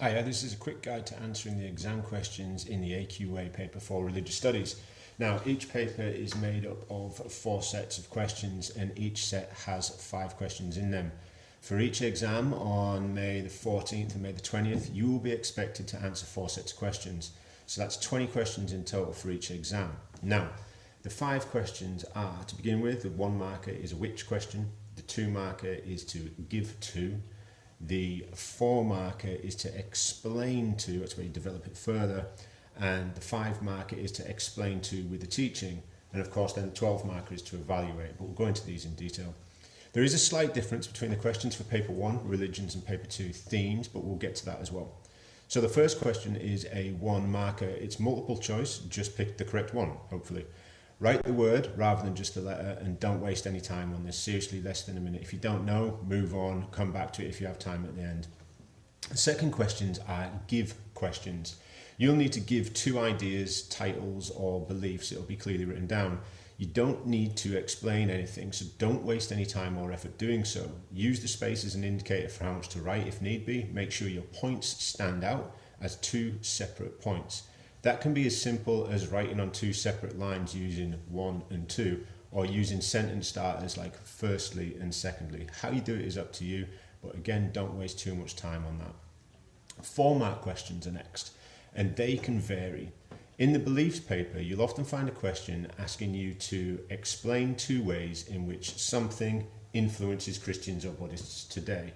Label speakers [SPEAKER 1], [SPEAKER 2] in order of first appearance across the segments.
[SPEAKER 1] Hiya, this is a quick guide to answering the exam questions in the AQA paper for Religious Studies. Now, each paper is made up of 4 sets of questions and each set has 5 questions in them. For each exam on May the 14th and May the 20th, you will be expected to answer 4 sets of questions. So that's 20 questions in total for each exam. Now, the 5 questions are, to begin with, the 1 marker is a which question, the 2 marker is to give to, the 4 marker is to explain to, that's where you develop it further, and the 5 marker is to explain to with the teaching, and of course then the 12 marker is to evaluate, but we'll go into these in detail. There is a slight difference between the questions for paper 1, religions, and paper 2, themes, but we'll get to that as well. So the first question is a 1 marker. It's multiple choice, just pick the correct one, hopefully. Write the word rather than just the letter and don't waste any time on this. Seriously, less than a minute. If you don't know, move on, come back to it if you have time at the end. The second questions are give questions. You'll need to give 2 ideas, titles or beliefs. It'll be clearly written down. You don't need to explain anything, so don't waste any time or effort doing so. Use the space as an indicator for how much to write if need be. Make sure your points stand out as 2 separate points. That can be as simple as writing on 2 separate lines using 1 and 2, or using sentence starters like firstly and secondly. How you do it is up to you, but again, don't waste too much time on that. 4 mark questions are next, and they can vary. In the beliefs paper, you'll often find a question asking you to explain 2 ways in which something influences Christians or Buddhists today.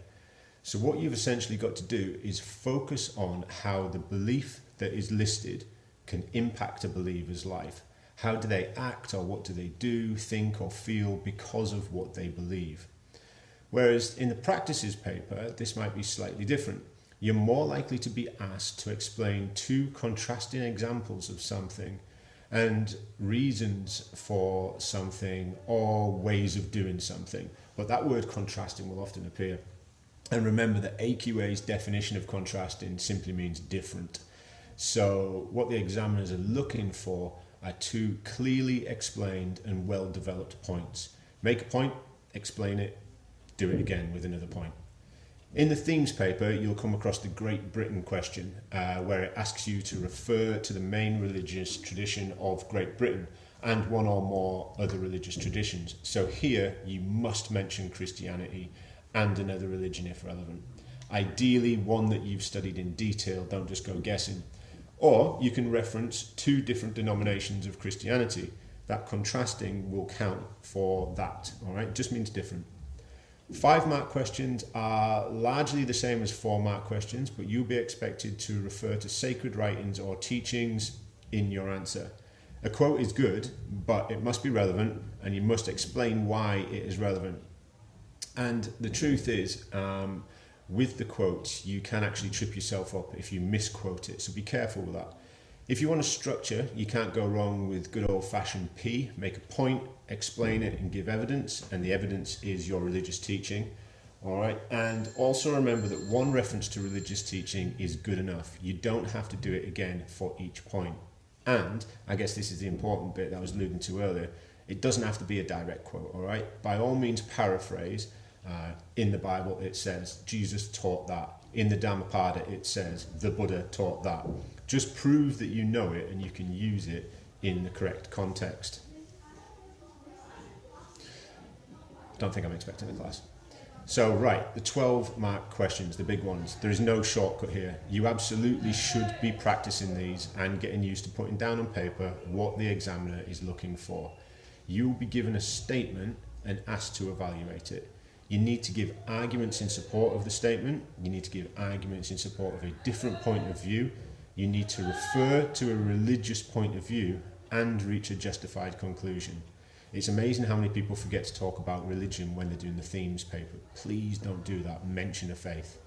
[SPEAKER 1] So what you've essentially got to do is focus on how the belief that is listed can impact a believer's life. How do they act, or what do they do, think or feel because of what they believe? Whereas in the practices paper, this might be slightly different. You're more likely to be asked to explain 2 contrasting examples of something and reasons for something or ways of doing something. But that word contrasting will often appear. And remember that AQA's definition of contrasting simply means different. So what the examiners are looking for are 2 clearly explained and well-developed points. Make a point, explain it, do it again with another point. In the themes paper, you'll come across the Great Britain question, where it asks you to refer to the main religious tradition of Great Britain and 1 or more other religious traditions. So here, you must mention Christianity and another religion if relevant. Ideally, one that you've studied in detail, don't just go guessing. Or you can reference 2 different denominations of Christianity. That contrasting will count for that, all right? It just means different. 5 mark questions are largely the same as 4 mark questions, but you'll be expected to refer to sacred writings or teachings in your answer. A quote is good, but it must be relevant and you must explain why it is relevant. And the truth is, with the quotes, you can actually trip yourself up if you misquote it, so be careful with that. If you want a structure, you can't go wrong with good old-fashioned P. Make a point, explain it, and give evidence, and the evidence is your religious teaching. All right, and also remember that 1 reference to religious teaching is good enough. You don't have to do it again for each point. And, I guess this is the important bit that I was alluding to earlier, it doesn't have to be a direct quote, all right? By all means, paraphrase. In the Bible, it says, Jesus taught that. In the Dhammapada, it says, the Buddha taught that. Just prove that you know it and you can use it in the correct context. Don't think I'm expecting the class. So, right, the 12 mark questions, the big ones. There is no shortcut here. You absolutely should be practicing these and getting used to putting down on paper what the examiner is looking for. You will be given a statement and asked to evaluate it. You need to give arguments in support of the statement. You need to give arguments in support of a different point of view. You need to refer to a religious point of view and reach a justified conclusion. It's amazing how many people forget to talk about religion when they're doing the themes paper. Please don't do that. Mention a faith.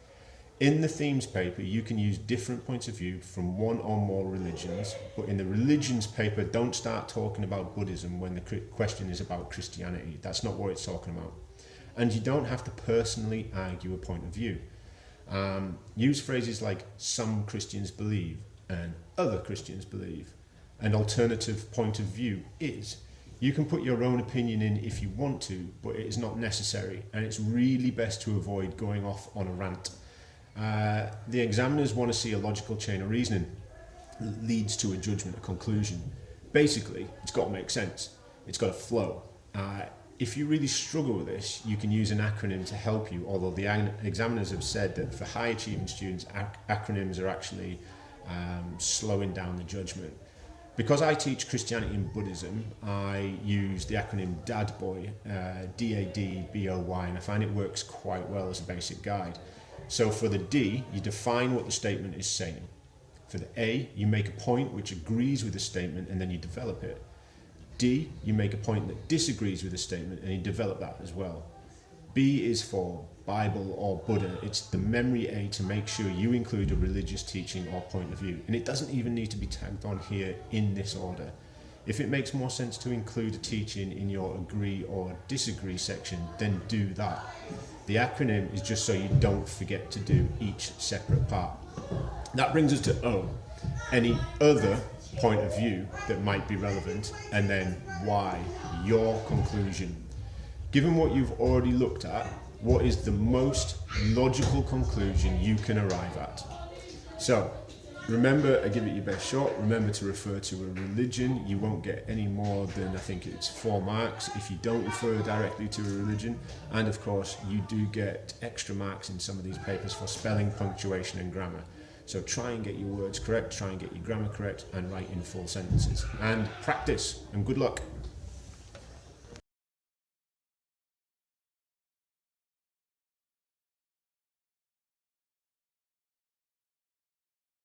[SPEAKER 1] In the themes paper, you can use different points of view from 1 or more religions, but in the religions paper, don't start talking about Buddhism when the question is about Christianity. That's not what it's talking about. And you don't have to personally argue a point of view. Use phrases like some Christians believe and other Christians believe. An alternative point of view is. You can put your own opinion in if you want to, but it is not necessary. And it's really best to avoid going off on a rant. The examiners want to see a logical chain of reasoning that leads to a judgment, a conclusion. Basically, it's got to make sense. It's got to flow. If you really struggle with this, you can use an acronym to help you, although the examiners have said that for high achieving students, acronyms are actually slowing down the judgment. Because I teach Christianity and Buddhism, I use the acronym DADBOY, D-A-D-B-O-Y, and I find it works quite well as a basic guide. So for the D, you define what the statement is saying. For the A, you make a point which agrees with the statement and then you develop it. D, you make a point that disagrees with the statement and you develop that as well. B is for Bible or Buddha. It's the memory A to make sure you include a religious teaching or point of view. And it doesn't even need to be tagged on here in this order. If it makes more sense to include a teaching in your agree or disagree section, then do that. The acronym is just so you don't forget to do each separate part. That brings us to O, any other point of view that might be relevant, and then Y, your conclusion. Given what you've already looked at, what is the most logical conclusion you can arrive at? So, remember, give it your best shot. Remember to refer to a religion. You won't get any more than, I think it's 4 marks if you don't refer directly to a religion. And of course, you do get extra marks in some of these papers for spelling, punctuation and grammar. So try and get your words correct, try and get your grammar correct, and write in full sentences. And practice, and good luck.